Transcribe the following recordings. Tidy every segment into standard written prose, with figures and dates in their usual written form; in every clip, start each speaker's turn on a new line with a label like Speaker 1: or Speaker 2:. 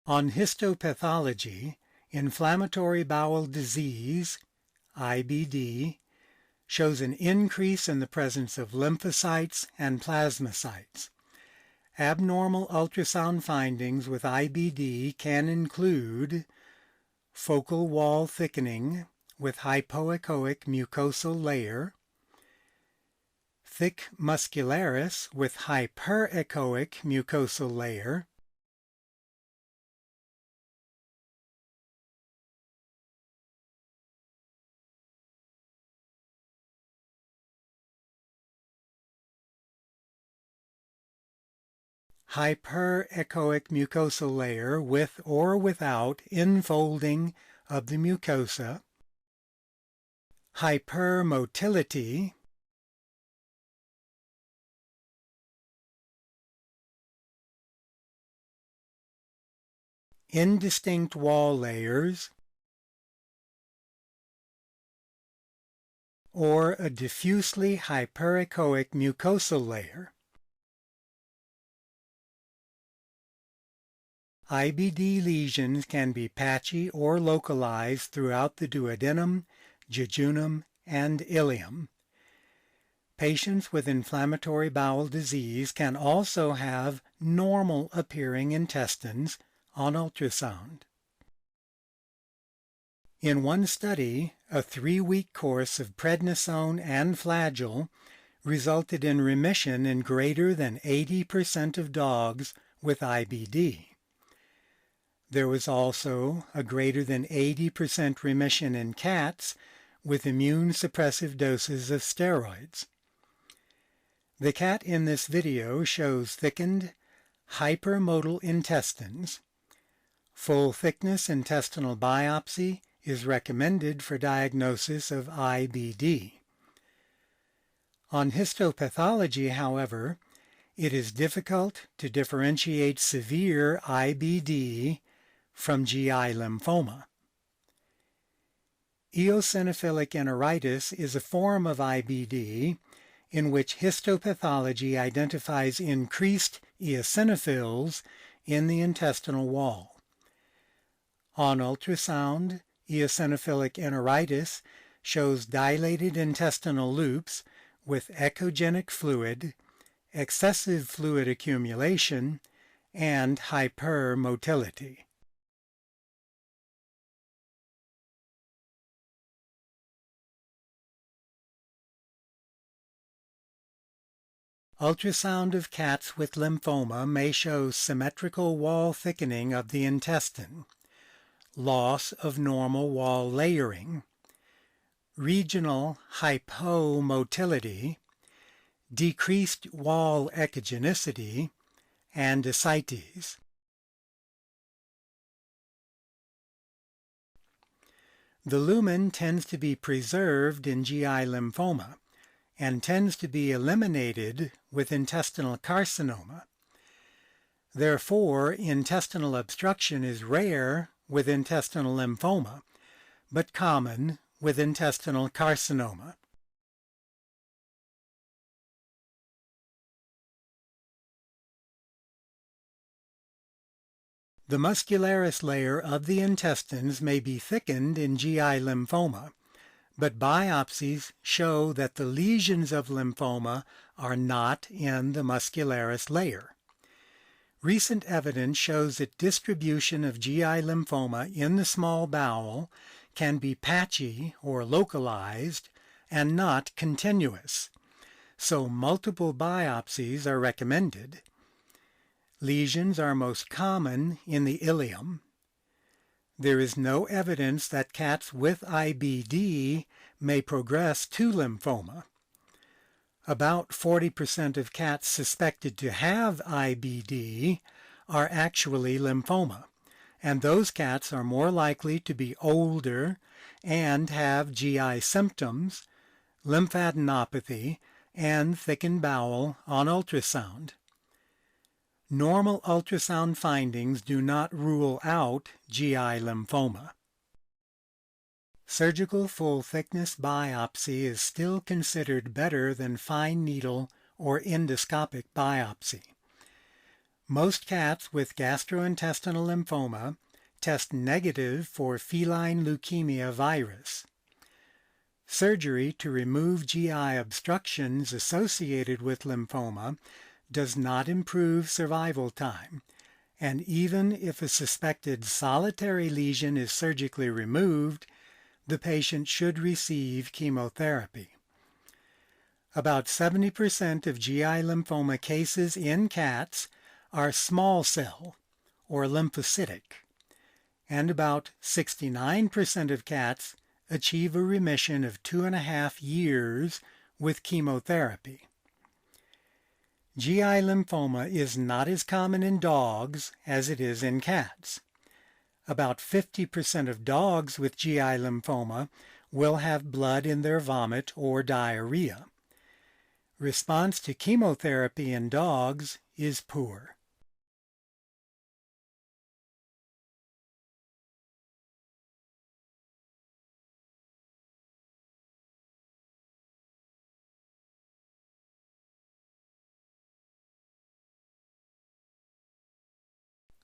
Speaker 1: On histopathology, inflammatory bowel disease, IBD, shows an increase in the presence of lymphocytes and plasmacytes. Abnormal ultrasound findings with IBD can include focal wall thickening with hypoechoic mucosal layer, thick muscularis with hyperechoic mucosal layer, hyperechoic mucosal layer with or without infolding of the mucosa, hypermotility, indistinct wall layers, or a diffusely hyperechoic mucosal layer. IBD lesions can be patchy or localized throughout the duodenum, jejunum, and ileum. Patients with inflammatory bowel disease can also have normal appearing intestines on ultrasound. In one study, a 3-week course of prednisone and flagyl resulted in remission in greater than 80% of dogs with IBD. There was also a greater than 80% remission in cats with immune suppressive doses of steroids. The cat in this video shows thickened, hypermotile intestines. Full thickness intestinal biopsy is recommended for diagnosis of IBD. On histopathology, however, it is difficult to differentiate severe IBD from GI lymphoma. Eosinophilic enteritis is a form of IBD in which histopathology identifies increased eosinophils in the intestinal wall. On ultrasound, eosinophilic enteritis shows dilated intestinal loops with echogenic fluid, excessive fluid accumulation, and hypermotility. Ultrasound of cats with lymphoma may show symmetrical wall thickening of the intestine, loss of normal wall layering, regional hypomotility, decreased wall echogenicity, and ascites. The lumen tends to be preserved in GI lymphoma and tends to be eliminated with intestinal carcinoma. Therefore, intestinal obstruction is rare with intestinal lymphoma, but common with intestinal carcinoma. The muscularis layer of the intestines may be thickened in GI lymphoma, but biopsies show that the lesions of lymphoma are not in the muscularis layer. Recent evidence shows that distribution of GI lymphoma in the small bowel can be patchy or localized and not continuous, so multiple biopsies are recommended. Lesions are most common in the ileum. There is no evidence that cats with IBD may progress to lymphoma. About 40% of cats suspected to have IBD are actually lymphoma, and those cats are more likely to be older and have GI symptoms, lymphadenopathy, and thickened bowel on ultrasound. Normal ultrasound findings do not rule out GI lymphoma. Surgical full-thickness biopsy is still considered better than fine needle or endoscopic biopsy. Most cats with gastrointestinal lymphoma test negative for feline leukemia virus. Surgery to remove GI obstructions associated with lymphoma does not improve survival time, and even if a suspected solitary lesion is surgically removed, the patient should receive chemotherapy. About 70% of GI lymphoma cases in cats are small cell or lymphocytic, and about 69% of cats achieve a remission of 2.5 years with chemotherapy. GI lymphoma is not as common in dogs as it is in cats. About 50% of dogs with GI lymphoma will have blood in their vomit or diarrhea. Response to chemotherapy in dogs is poor.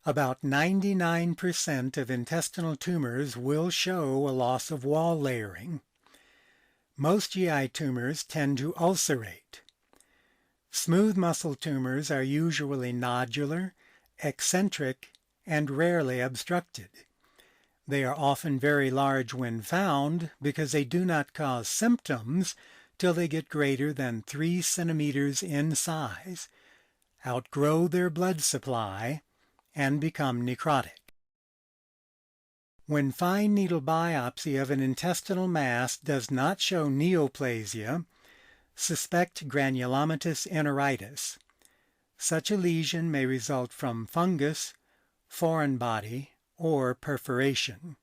Speaker 1: About 99% of intestinal tumors will show a loss of wall layering. Most GI tumors tend to ulcerate. Smooth muscle tumors are usually nodular, eccentric, and rarely obstructed. They are often very large when found because they do not cause symptoms till they get greater than 3 centimeters in size, outgrow their blood supply, and become necrotic. When fine needle biopsy of an intestinal mass does not show neoplasia, suspect granulomatous enteritis. Such a lesion may result from fungus, foreign body, or perforation.